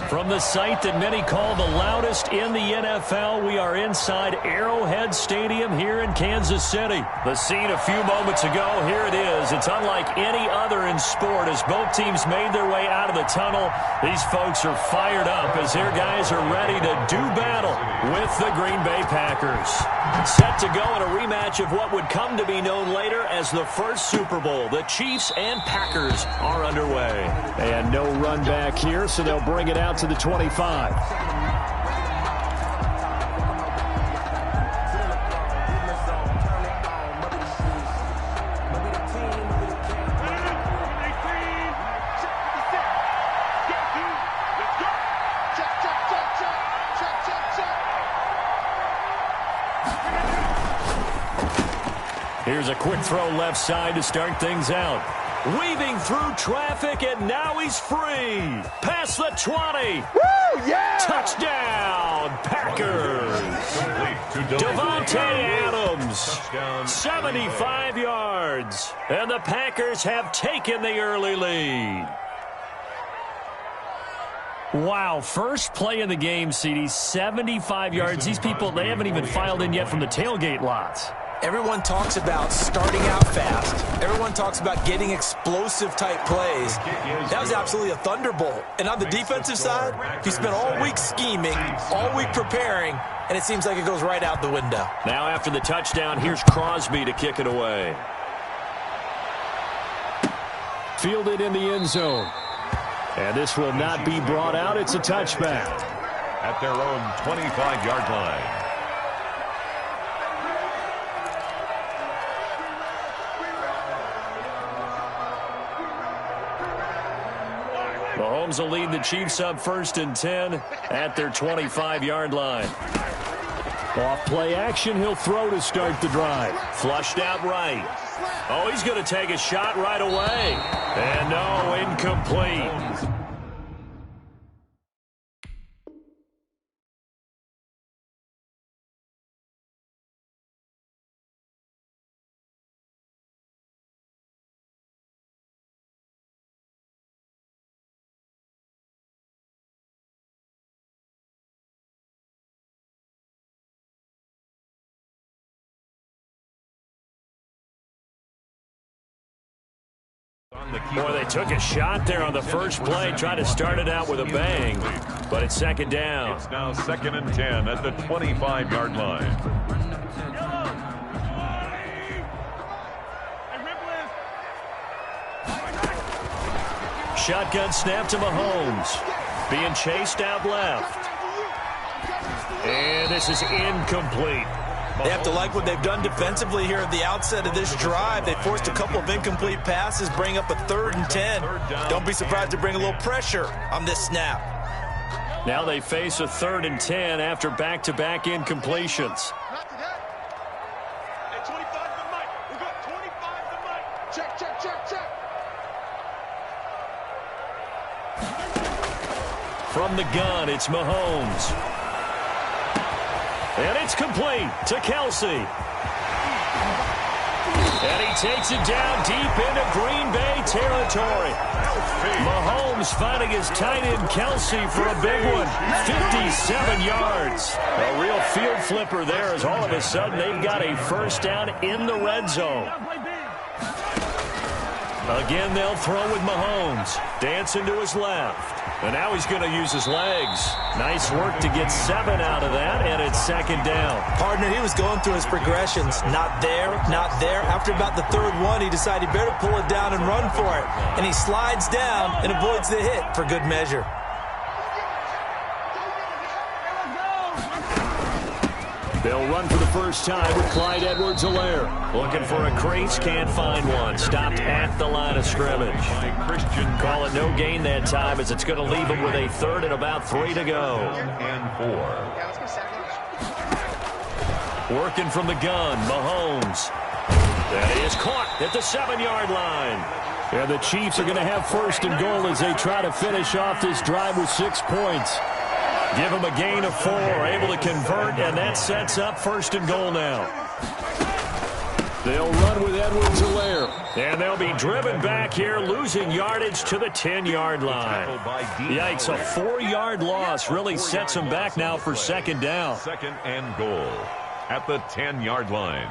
From the site that many call the loudest in the NFL, we are inside Arrowhead Stadium here in Kansas City. The scene a few moments ago, here it is. It's unlike any other in sport. As both teams made their way out of the tunnel, these folks are fired up as their guys are ready to do battle with the Green Bay Packers. Set to go in a rematch of what would come to be known later as the first Super Bowl. The Chiefs and Packers are underway. And no run back here, so they'll bring it out to the 25. Here's a quick throw left side to start things out. Weaving through traffic, and now he's free. Past the 20. Woo, yeah! Touchdown, Packers. Devontae Adams, 75 yards. And the Packers have taken the early lead. Wow, first play in the game, CD, 75 yards. These people, they haven't even filed in yet from the tailgate lots. Everyone talks about starting out fast. Everyone talks about getting explosive-type plays. That was absolutely a thunderbolt. And on the defensive side, he spent all week scheming, all week preparing, and it seems like it goes right out the window. Now after the touchdown, here's Crosby to kick it away. Fielded in the end zone. And this will not be brought out. It's a touchback. At their own 25-yard line. Mahomes will lead the Chiefs up 1st and 10 at their 25-yard line. Off play action, he'll throw to start the drive. Flushed out right. Oh, he's going to take a shot right away. And no, incomplete. Boy, they took a shot there on the first play, tried to start it out with a bang, but it's second down. It's now 2nd and 10 at the 25-yard line. Shotgun snap to Mahomes. Being chased out left. And this is incomplete. They have to like what they've done defensively here at the outset of this drive. They forced a couple of incomplete passes, bring up a 3rd and 10. Don't be surprised to bring a little pressure on this snap. Now they face a 3rd and 10 after back-to-back incompletions. From the gun, it's Mahomes. And it's complete to Kelsey. And he takes it down deep into Green Bay territory. Mahomes finding his tight end Kelsey for a big one. 57 yards. A real field flipper there as all of a sudden they've got a first down in the red zone. Again, they'll throw with Mahomes. Dancing to his left. And now he's going to use his legs. Nice work to get 7 out of that, and it's second down. Partner, he was going through his progressions. Not there, not there. After about the 3rd one, he decided he better pull it down and run for it. And he slides down and avoids the hit for good measure. They'll run for the first time with Clyde Edwards-Helaire. Looking for a crease, can't find one. Stopped at the line of scrimmage. Call it no gain that time as it's going to leave him with a 3rd and about 3 to go. And 4. Working from the gun, Mahomes. That is caught at the 7-yard line. And the Chiefs are going to have 1st and goal as they try to finish off this drive with 6 points. Give him a gain of 4, able to convert, and that sets up 1st and goal now. They'll run with Edwards-Helaire. And they'll be driven back here, losing yardage to the 10-yard line. Yikes, a 4-yard loss really sets them back now for second down. Second and goal at the 10-yard line.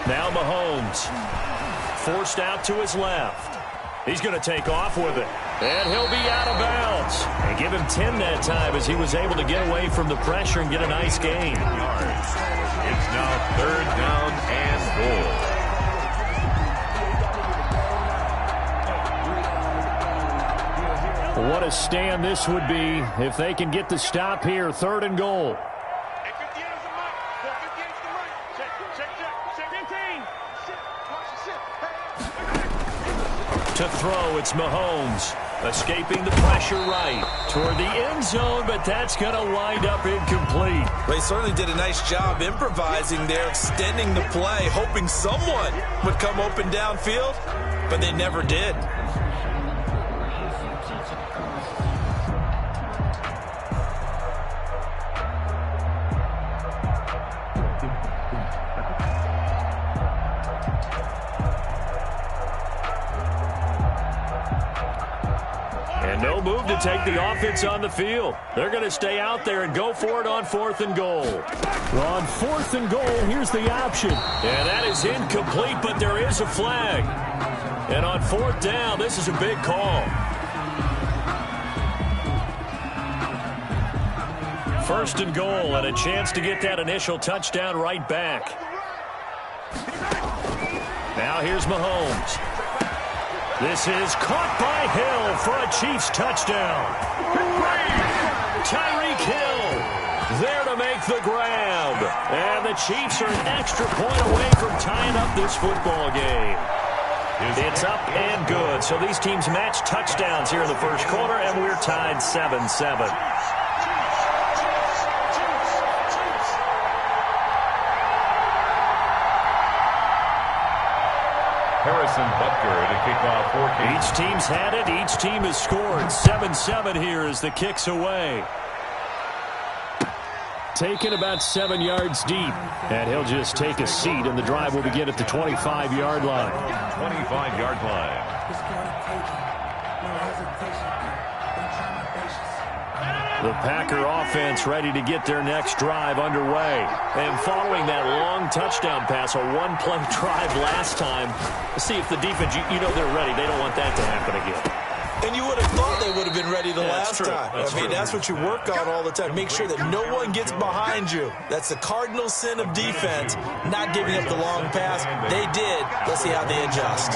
Now Mahomes, forced out to his left. He's going to take off with it. And he'll be out of bounds. And give him 10 that time as he was able to get away from the pressure and get a nice gain. It's now third down and goal. What a stand this would be if they can get the stop here. Third and goal. To throw, it's Mahomes. Escaping the pressure right toward the end zone, but that's going to wind up incomplete. They certainly did a nice job improvising there, extending the play, hoping someone would come open downfield, but they never did. No move to take the offense on the field. They're going to stay out there and go for it on fourth and goal. On fourth and goal, here's the option. And that is incomplete, but there is a flag. And on fourth down, this is a big call. First and goal, and a chance to get that initial touchdown right back. Now here's Mahomes. This is caught by Hill for a Chiefs touchdown. Tyreek Hill there to make the grab. And the Chiefs are an extra point away from tying up this football game. It's up and good. So these teams match touchdowns here in the first quarter, and we're tied 7-7. Harrison Butker to kick off for Kansas. Each team's had it. Each team has scored. 7-7 here as the kick's away. Taken about 7 yards deep. And he'll just take a seat, and the drive will begin at the 25-yard line. 25-yard line. The Packer offense ready to get their next drive underway. And following that long touchdown pass, a one-play drive last time, see if the defense, you know they're ready. They don't want that to happen again. And you would have thought they would have been ready the last time. That's what you work on all the time. Make sure that no one gets behind you. That's the cardinal sin of defense, not giving up the long pass. They did. Let's see how they adjust.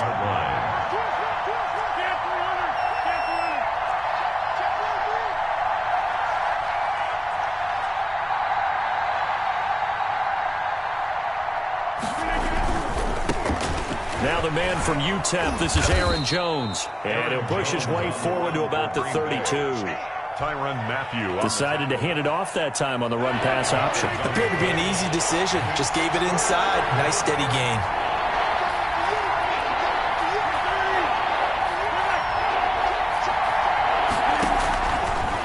Now the man from UTEP, this is Aaron Jones. And he'll push his way forward to about the 32. Tyrann Mathieu decided to hand it off that time on the run-pass option. Appeared to be an easy decision. Just gave it inside. Nice steady gain.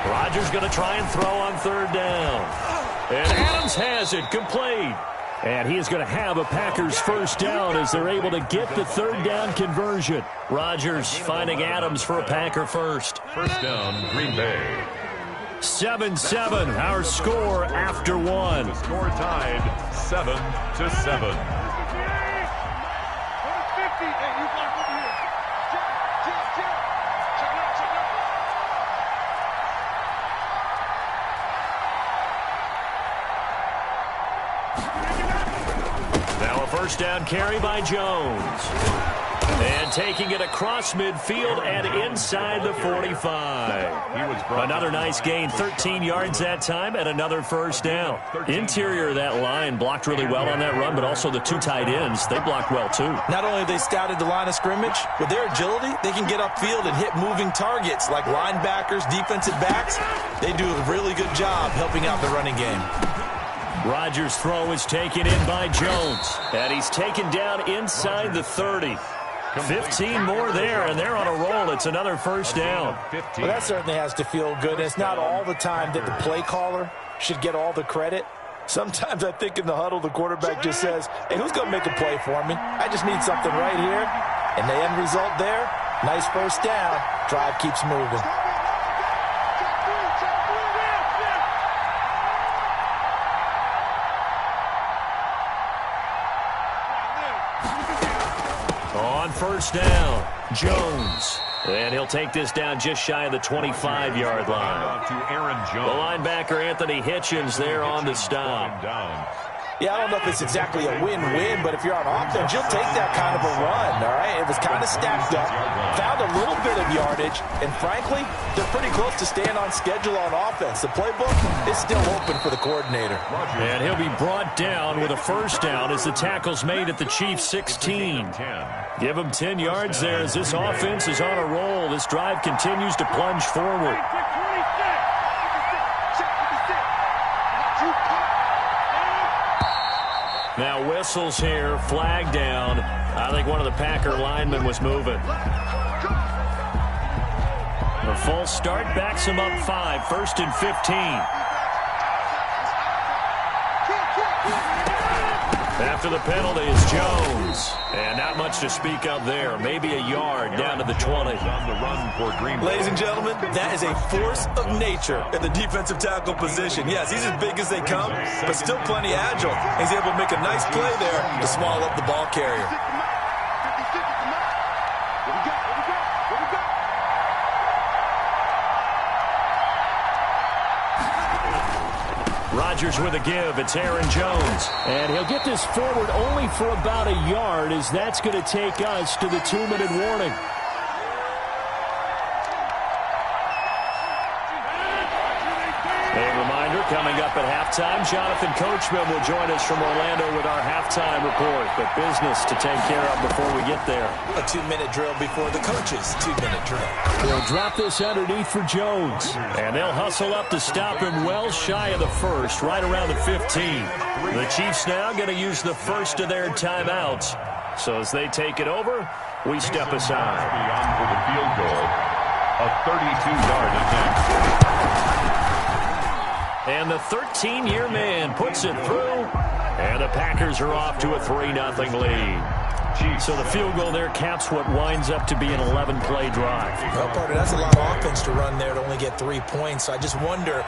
Rodgers going to try and throw on third down. And Adams has it complete. And he is going to have a Packers first down as they're able to get the third down conversion. Rodgers finding Adams for a Packer first. First down, Green Bay. 7-7, our score after one. The score tied 7-7. First down carry by Jones. And taking it across midfield and inside the 45. Another nice gain, 13 yards that time, and another first down. Interior of that line blocked really well on that run, but also the two tight ends, they blocked well too. Not only have they scouted the line of scrimmage, with their agility, they can get upfield and hit moving targets like linebackers, defensive backs. They do a really good job helping out the running game. Rodgers' throw is taken in by Jones. And he's taken down inside the 30. 15 more there, and they're on a roll. It's another first down. Well, that certainly has to feel good. And it's not all the time that the play caller should get all the credit. Sometimes I think in the huddle, the quarterback just says, hey, who's going to make a play for me? I just need something right here. And the end result there, nice first down. Drive keeps moving. On first down, Jones. And he'll take this down just shy of the 25-yard line. The linebacker, Anthony Hitchens, there on the stop. Yeah, I don't know if it's exactly a win-win, but if you're on offense, you'll take that kind of a run, all right? It was kind of stacked up, found a little bit of yardage, and frankly, they're pretty close to staying on schedule on offense. The playbook is still open for the coordinator. And he'll be brought down with a first down as the tackle's made at the Chiefs' 16. Give him 10 yards there as this offense is on a roll. This drive continues to plunge forward. Now whistles here, flag down. I think one of the Packer linemen was moving. A false start backs him up 5, 1st and 15. After the penalty is Jones. And not much to speak of there. Maybe a yard down to the 20. Ladies and gentlemen, that is a force of nature at the defensive tackle position. Yes, he's as big as they come, but still plenty agile. He's able to make a nice play there to small up the ball carrier. Rodgers with a give. It's Aaron Jones. And he'll get this forward only for about a yard, as that's going to take us to the 2-minute warning. A reminder, coming up at halftime, Jonathan Coachman will join us from Orlando with our halftime report. But business to take care of before we get there. A 2-minute drill before the coaches' 2-minute drill. They'll drop this underneath for Jones. And they'll hustle up to stop him well shy of the first, right around the 15. The Chiefs now going to use the first of their timeouts. So as they take it over, we step aside. Beyond for the field goal, a 32-yard attempt. And the 13-year man puts it through. And the Packers are off to a 3-0 lead. So the field goal there caps what winds up to be an 11-play drive. Well, Carter, that's a lot of offense to run there to only get 3 points. So I just wonder,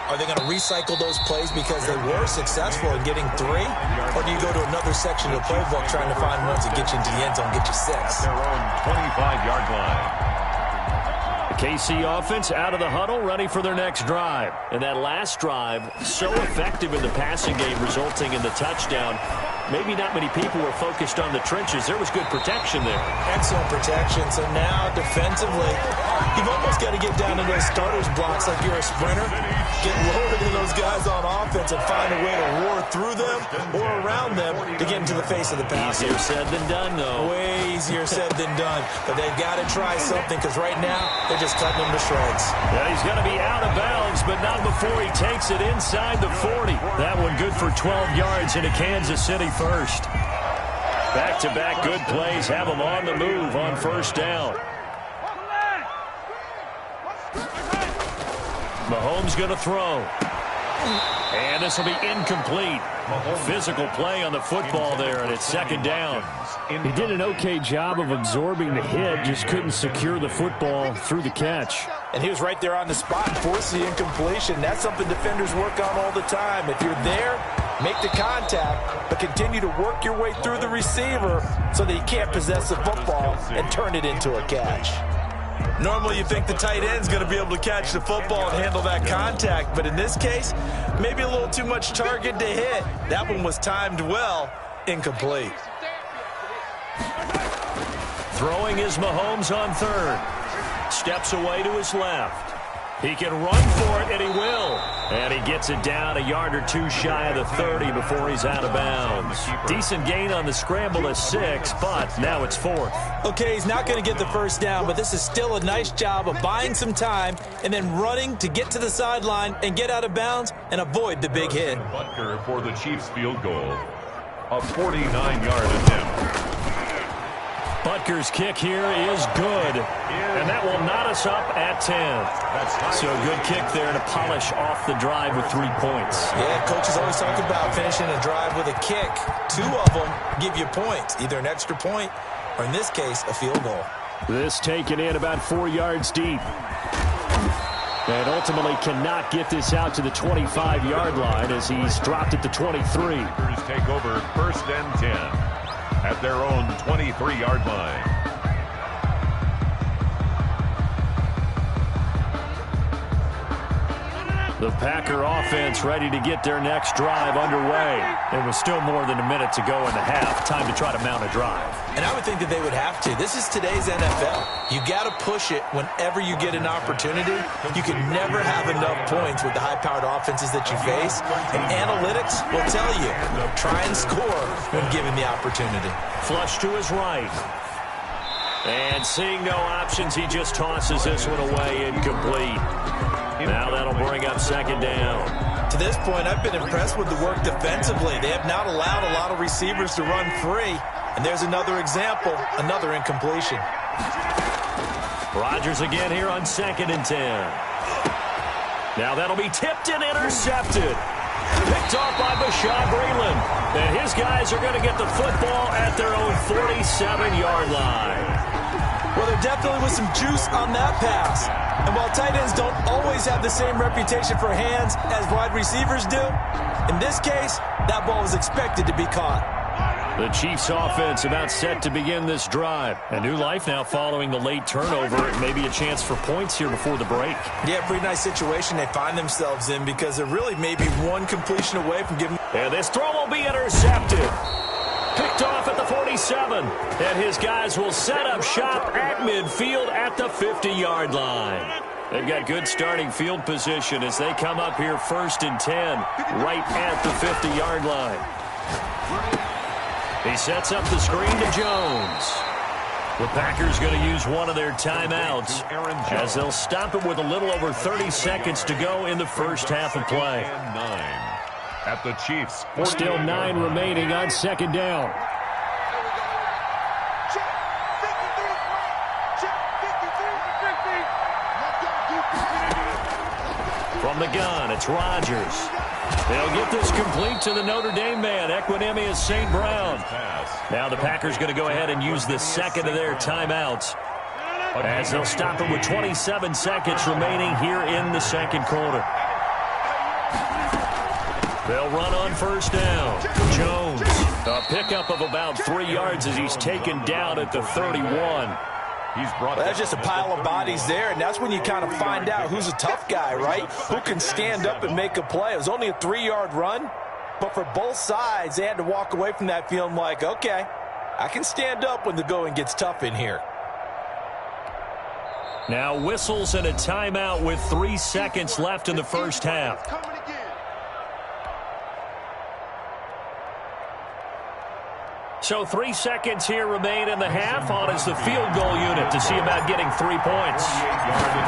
are they going to recycle those plays because they were successful in getting 3? Or do you go to another section of the playbook trying to find ones that get you into the end zone, get you 6? Their own 25-yard line. KC offense out of the huddle, ready for their next drive. And that last drive, so effective in the passing game, resulting in the touchdown. Maybe not many people were focused on the trenches. There was good protection there. Excellent protection. So now, defensively, you've almost got to get down to those starters blocks like you're a sprinter. Get lower than those guys on offense and find a way to roar through them or around them to get into the face of the pass. Easier said than done, though. Way easier said than done. But they've got to try something because right now, they're just cutting them to shreds. Yeah, he's going to be out of bounds, but not before he takes it inside the 40. That one good for 12 yards into Kansas City first. Back-to-back good plays have them on the move on first down. Mahomes going to throw. And this will be incomplete. Physical play on the football there, and it's second down. He did an okay job of absorbing the hit, just couldn't secure the football through the catch. And he was right there on the spot and forced the incompletion. That's something defenders work on all the time. If you're there, make the contact, but continue to work your way through the receiver so that he can't possess the football and turn it into a catch. Normally you think the tight end's going to be able to catch the football and handle that contact, but in this case, maybe a little too much target to hit. That one was timed well, incomplete. Throwing is Mahomes on third. Steps away to his left. He can run for it, and he will. And he gets it down a yard or two shy of the 30 before he's out of bounds. Decent gain on the scramble of 6, but now it's 4th. Okay, he's not going to get the first down, but this is still a nice job of buying some time and then running to get to the sideline and get out of bounds and avoid the big hit. Butker for the Chiefs field goal. A 49-yard attempt. But Packers kick here is good. And that will knot us up at 10. So good kick there to polish off the drive with 3 points. Yeah, coaches always talk about finishing a drive with a kick. 2 of them give you points, either an extra point or, in this case, a field goal. This taken in about 4 yards deep. And ultimately cannot get this out to the 25-yard line as he's dropped it to 23. Packers take over 1st and 10 at their own 23-yard line. The Packer offense ready to get their next drive underway. There was still more than a minute to go in the half. Time to try to mount a drive. And I would think that they would have to. This is today's NFL. You got to push it whenever you get an opportunity. You can never have enough points with the high-powered offenses that you face. And analytics will tell you, try and score when given the opportunity. Flush to his right. And seeing no options, he just tosses this one away incomplete. Now that'll bring up 2nd down. To this point, I've been impressed with the work defensively. They have not allowed a lot of receivers to run free. And there's another example, another incompletion. Rodgers again here on 2nd and 10. Now that'll be tipped and intercepted. Picked off by Bashaud Breeland. And his guys are going to get the football at their own 47-yard line. Well, there definitely was some juice on that pass. And while tight ends don't always have the same reputation for hands as wide receivers do, in this case, that ball was expected to be caught. The Chiefs offense about set to begin this drive. A new life now following the late turnover. Maybe a chance for points here before the break. Yeah, pretty nice situation they find themselves in because they're really maybe one completion away from giving. And this throw will be intercepted. Picked off at the 47. And his guys will set up shop at midfield at the 50-yard line. They've got good starting field position as they come up here 1st and 10 right at the 50-yard line. He sets up the screen to Jones. The Packers going to use one of their timeouts as they'll stop it with a little over 30 seconds to go in the first half of play. At the Chiefs. Still 9 remaining on 2nd down. From the gun, it's Rodgers. They'll get this complete to the Notre Dame man, Equanimeous St. Brown. Now the Packers going to go ahead and use the second of their timeouts as they'll stop it with 27 seconds remaining here in the 2nd quarter. They'll run on 1st down. Jones, a pickup of about 3 yards as he's taken down at the 31. That's just a pile of bodies there, and that's when you kind of find out who's a tough guy, right? Who can stand up and make a play. It was only a 3-yard run, but for both sides, they had to walk away from that feeling like, okay, I can stand up when the going gets tough in here. Now whistles and a timeout with 3 seconds left in the first half. So 3 seconds here remain in the half. On is the field goal unit to see about getting 3 points.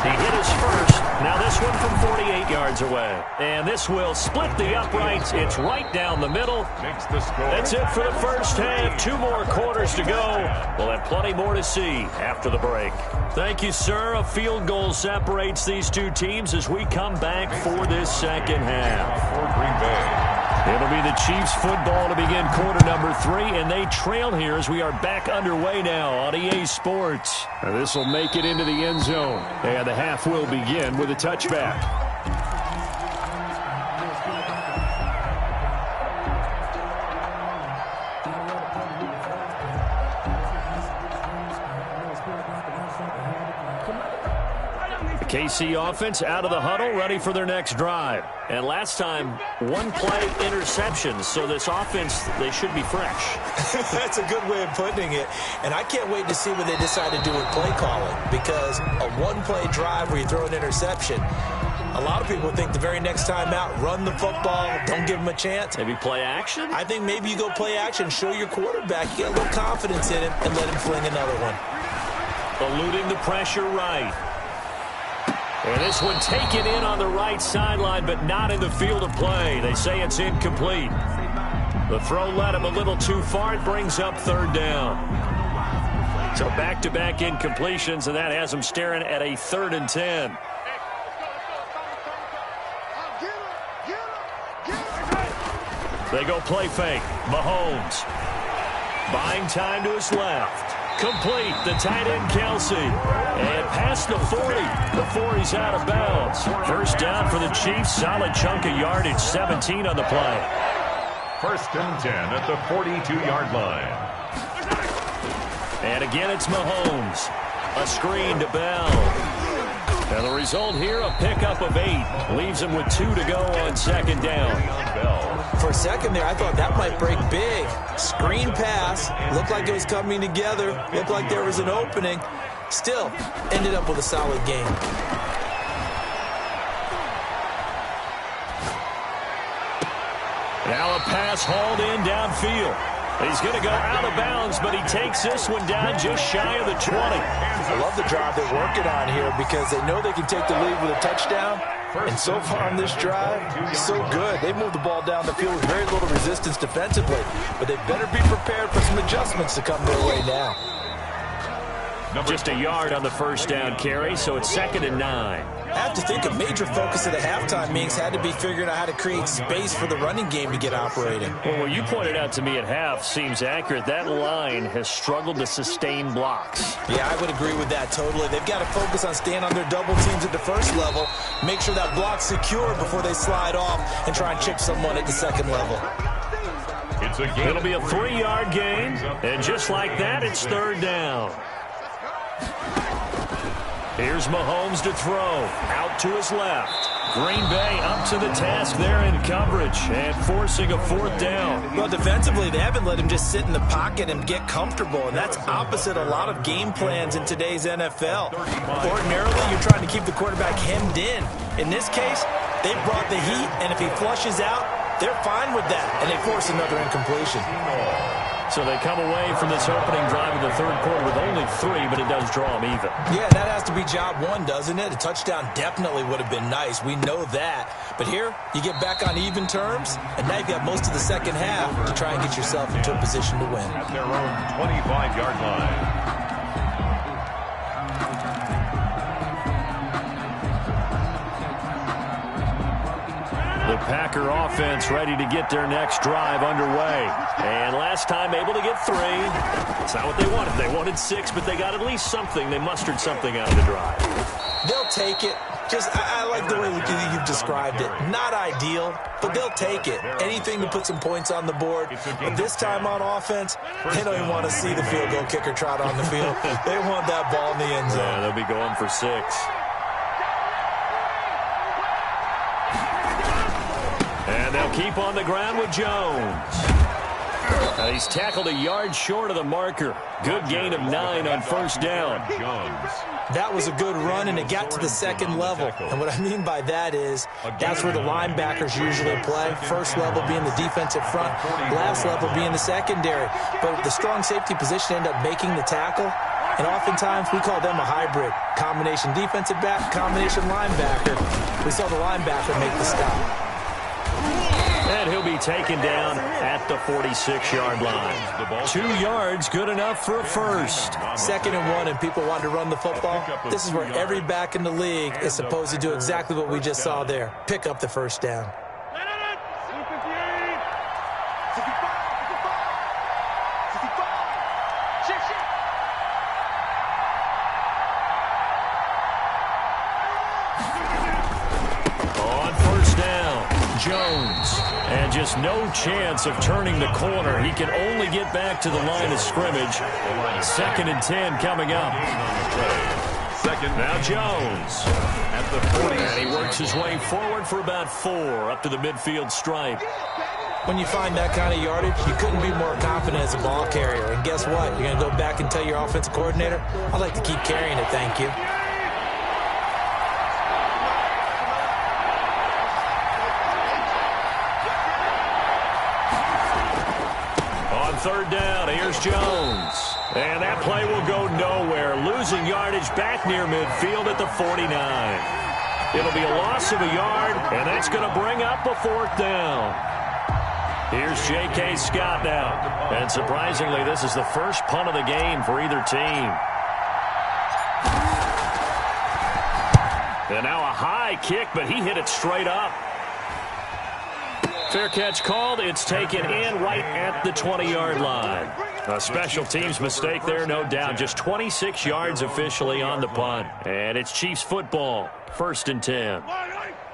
He hit his first. Now this one from 48 yards away. And this will split the uprights. It's right down the middle. That's it for the first half. 2 more quarters to go. We'll have plenty more to see after the break. Thank you, sir. A field goal separates these two teams as we come back for this second half. For Green Bay. It'll be the Chiefs football to begin quarter number 3, and they trail here as we are back underway now on EA Sports. This will make it into the end zone, and the half will begin with a touchback. KC offense out of the huddle, ready for their next drive. And last time, 1-play interceptions, so this offense, they should be fresh. That's a good way of putting it. And I can't wait to see what they decide to do with play calling, because a 1-play drive where you throw an interception, a lot of people think the very next time out, run the football, don't give them a chance. Maybe play action? I think maybe you go play action, show your quarterback, you get a little confidence in him, and let him fling another one. Eluding the pressure right. And this one taken in on the right sideline, but not in the field of play. They say it's incomplete. The throw led him a little too far. It brings up 3rd down. So back-to-back incompletions, and that has them staring at a 3rd and 10. They go play fake. Mahomes buying time to his left. Complete. The tight end, Kelsey. And past the 40 before he's out of bounds. First down for the Chiefs. Solid chunk of yardage. 17 on the play. 1st and 10 at the 42-yard line. And again, it's Mahomes. A screen to Bell. And the result here, a pickup of 8. Leaves him with 2 to go on 2nd down. For a second there, I thought that might break big. Screen pass. Looked like it was coming together. Looked like there was an opening. Still, ended up with a solid game. Now a pass hauled in downfield. He's going to go out of bounds, but he takes this one down just shy of the 20. I love the drive they're working on here because they know they can take the lead with a touchdown. And so far on this drive, so good. They moved the ball down the field with very little resistance defensively. But they better be prepared for some adjustments to come their way now. Just a yard on the first down carry, so it's 2nd and 9. I have to think a major focus of the halftime meetings had to be figuring out how to create space for the running game to get operating. Well, what you pointed out to me at half seems accurate. That line has struggled to sustain blocks. Yeah, I would agree with that totally. They've got to focus on staying on their double teams at the first level, make sure that block's secure before they slide off and try and chip someone at the second level. It'll be a 3-yard gain, and just like that, it's 3rd down. Here's Mahomes to throw. Out to his left. Green Bay up to the task there in coverage and forcing a 4th down. Well, defensively, they haven't let him just sit in the pocket and get comfortable, and that's opposite a lot of game plans in today's NFL. Ordinarily, you're trying to keep the quarterback hemmed in. In this case, they brought the heat, and if he flushes out, they're fine with that, and they force another incompletion. So they come away from this opening drive in the 3rd quarter with only 3, but it does draw them even. Yeah, that has to be job 1, doesn't it? A touchdown definitely would have been nice. We know that. But here, you get back on even terms, and now you've got most of the second half to try and get yourself into a position to win. At their own 25-yard line. The Packer offense ready to get their next drive underway. And last time able to get 3. It's not what they wanted. They wanted 6, but they got at least something. They mustered something out of the drive. They'll take it. I like the way you've described it. Not ideal, but they'll take it. Anything to put some points on the board. But this time on offense, they don't even want to see the field goal kicker trot on the field. They want that ball in the end zone. Yeah, they'll be going for 6. And they'll keep on the ground with Jones. And he's tackled a yard short of the marker. Good gain of 9 on first down. That was a good run, and it got to the second level. And what I mean by that is that's where the linebackers usually play. First level being the defensive front, last level being the secondary. But the strong safety position ended up making the tackle. And oftentimes we call them a hybrid. Combination defensive back, combination linebacker. We saw the linebacker make the stop. And he'll be taken down at the 46-yard line. 2 yards, good enough for a first. 2nd and 1, and people want to run the football. This is where every back in the league is supposed to do exactly what we just saw there. Pick up the first down. On first down, Jones. And just no chance of turning the corner. He can only get back to the line of scrimmage. 2nd and 10 coming up. Now Jones. At the 40. And he works his way forward for about 4 up to the midfield stripe. When you find that kind of yardage, you couldn't be more confident as a ball carrier. And guess what? You're going to go back and tell your offensive coordinator, I'd like to keep carrying it, thank you. Third down, here's Jones. And that play will go nowhere. Losing yardage back near midfield at the 49. It'll be a loss of a yard, and that's going to bring up a 4th down. Here's J.K. Scott now. And surprisingly, this is the first punt of the game for either team. And now a high kick, but he hit it straight up. Fair catch called. It's taken in right at the 20-yard line. A special teams mistake there, no doubt. Just 26 yards officially on the punt. And it's Chiefs football, 1st and 10.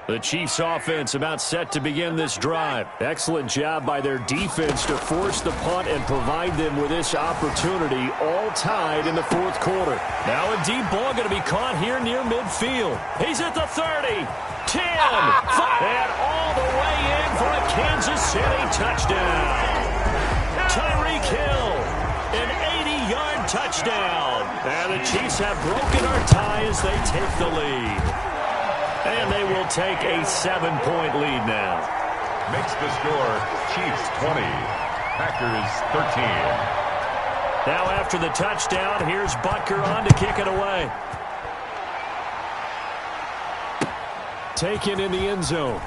The Chiefs offense about set to begin this drive. Excellent job by their defense to force the punt and provide them with this opportunity, all tied in the 4th quarter. Now a deep ball going to be caught here near midfield. He's at the 30, 10, 5, and all the way in for a Kansas City touchdown. Tyreek Hill, an 80-yard touchdown. And the Chiefs have broken our tie as they take the lead. And they will take a 7-point lead now. Makes the score Chiefs 20, Packers 13. Now after the touchdown, here's Butker on to kick it away. Taken in the end zone.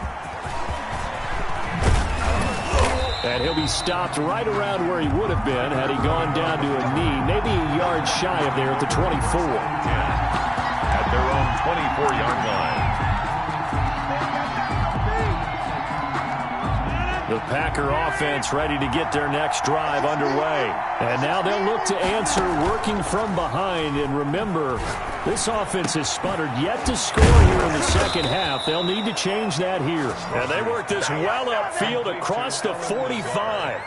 And he'll be stopped right around where he would have been had he gone down to a knee, maybe a yard shy of there at the 24. At their own 24-yard line. The Packer offense ready to get their next drive underway. And now they'll look to answer working from behind. And remember, this offense has sputtered yet to score here in the second half. They'll need to change that here. And they work this well upfield across the 45.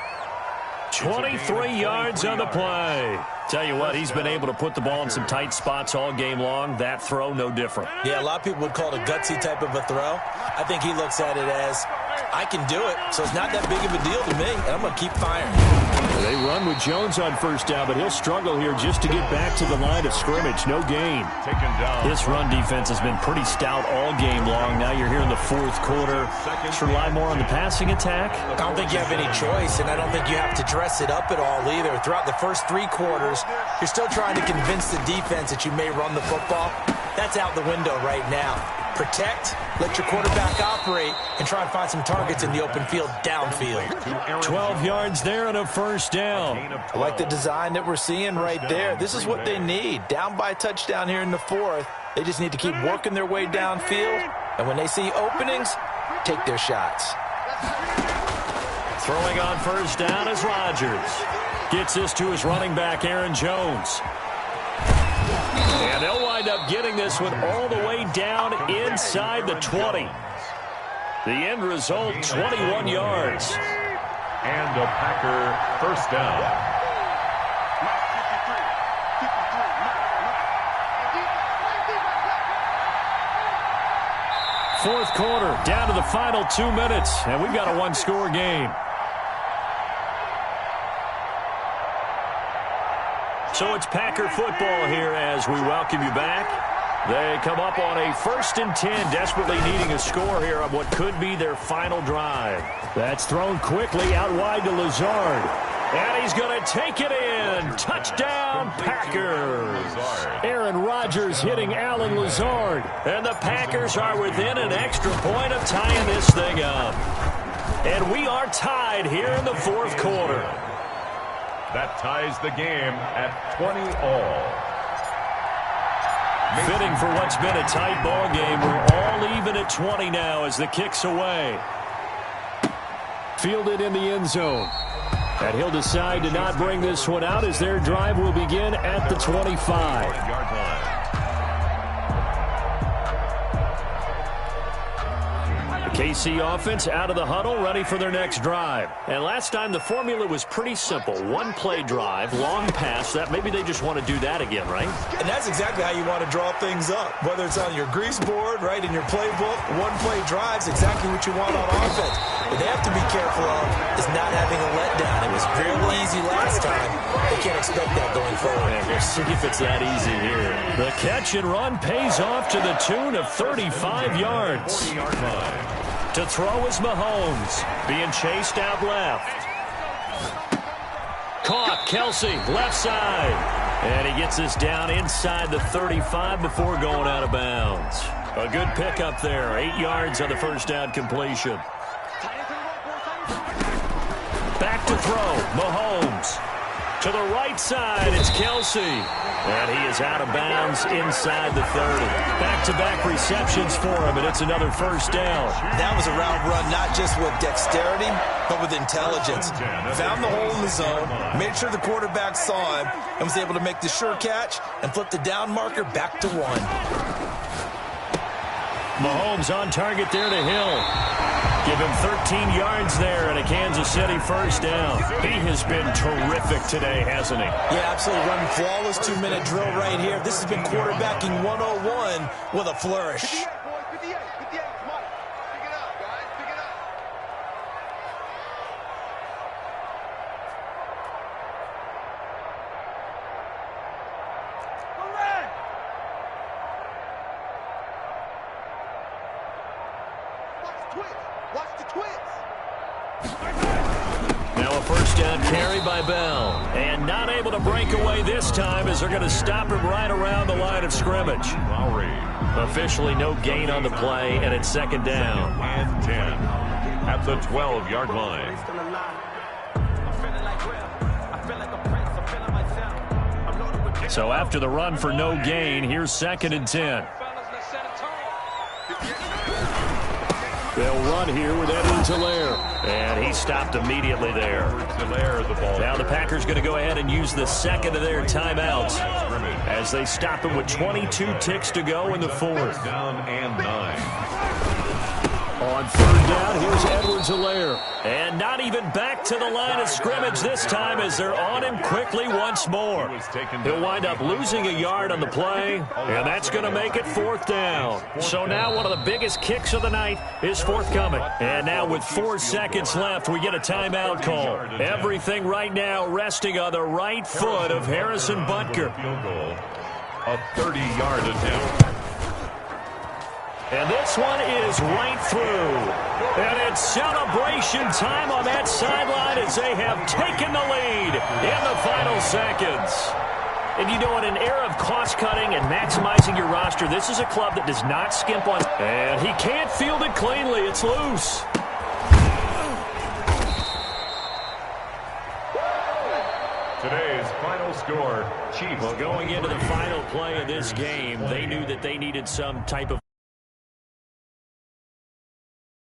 23 yards on the play. Tell you what, he's been able to put the ball in some tight spots all game long. That throw, no different. Yeah, a lot of people would call it a gutsy type of a throw. I think he looks at it as, I can do it, so it's not that big of a deal to me, and I'm going to keep firing. They run with Jones on 1st down, but he'll struggle here just to get back to the line of scrimmage. No gain. Taken down. This run defense has been pretty stout all game long. Now you're here in the 4th quarter. Just rely more on the passing attack. I don't think you have any choice, and I don't think you have to dress it up at all either. Throughout the first 3 quarters, you're still trying to convince the defense that you may run the football. That's out the window right now. Protect, let your quarterback operate, and try and find some targets in the open field downfield. 12 yards there and a 1st down. I like the design that we're seeing right there. This is what they need. Down by a touchdown here in the 4th. They just need to keep working their way downfield, and when they see openings, take their shots. Throwing on 1st down is Rodgers. Gets this to his running back, Aaron Jones. And they'll wind up getting this one all the way down inside the 20. The end result, 21 yards. And a Packer 1st down. Fourth quarter, down to the final 2 minutes, and we've got a 1-score game. So it's Packer football here as we welcome you back. They come up on a 1st and 10, desperately needing a score here on what could be their final drive. That's thrown quickly out wide to Lazard. And he's going to take it in. Touchdown, Packers. Aaron Rodgers hitting Alan Lazard. And the Packers are within an extra point of tying this thing up. And we are tied here in the 4th quarter. That ties the game at 20 all. Fitting for what's been a tight ball game. We're all even at 20 now as the kick's away. Fielded in the end zone. And he'll decide to not bring this one out as their drive will begin at the 25. KC offense out of the huddle, ready for their next drive. And last time the formula was pretty simple. 1-play drive, long pass. That maybe they just want to do that again, right? And that's exactly how you want to draw things up. Whether it's on your grease board, right, in your playbook, 1-play drive's exactly what you want on offense. What they have to be careful of is not having a letdown. It was real easy last time. They can't expect that going forward. Man, we'll see if it's that easy here. The catch and run pays off to the tune of 35 yards. 40-yard line. To throw is Mahomes, being chased out left. Caught, Kelsey, left side. And he gets this down inside the 35 before going out of bounds. A good pickup there, 8 yards on the 1st down completion. to throw. Mahomes. To the right side, it's Kelsey. And he is out of bounds inside the 30. Back-to-back receptions for him, and it's another first down. That was a route run not just with dexterity, but with intelligence. Found the hole in the zone, made sure the quarterback saw him, and was able to make the sure catch and flip the down marker back to 1. Mahomes on target there to Hill. Give him 13 yards there and a Kansas City first down. He has been terrific today, hasn't he? Yeah, absolutely. Running flawless 2-minute drill right here. This has been quarterbacking 101 with a flourish. Now a first down carry by Bell. And not able to break away this time as they're going to stop him right around the line of scrimmage. Officially no gain on the play, and it's second down. And 10 at the 12-yard line. So after the run for no gain, here's second and 10. They'll run here with Edwards-Helaire. And he stopped immediately there. Now the Packers going to go ahead and use the second of their timeouts as they stop him with 22 ticks to go in the fourth. Down and 9. On third down, here's Edwards-Helaire. And not even back to the line of scrimmage this time as they're on him quickly once more. He'll wind up losing a yard on the play, and that's going to make it fourth down. So now one of the biggest kicks of the night is forthcoming. And now with 4 seconds left, we get a timeout call. Everything right now resting on the right foot of Harrison Butker. A 30-yard attempt. And this one is right through. And it's celebration time on that sideline as they have taken the lead in the final seconds. And you know, in an era of cost-cutting and maximizing your roster, this is a club that does not skimp on. And he can't field it cleanly. It's loose. Today's final score, Chiefs. Well, going into the final play of this game, they knew that they needed some type of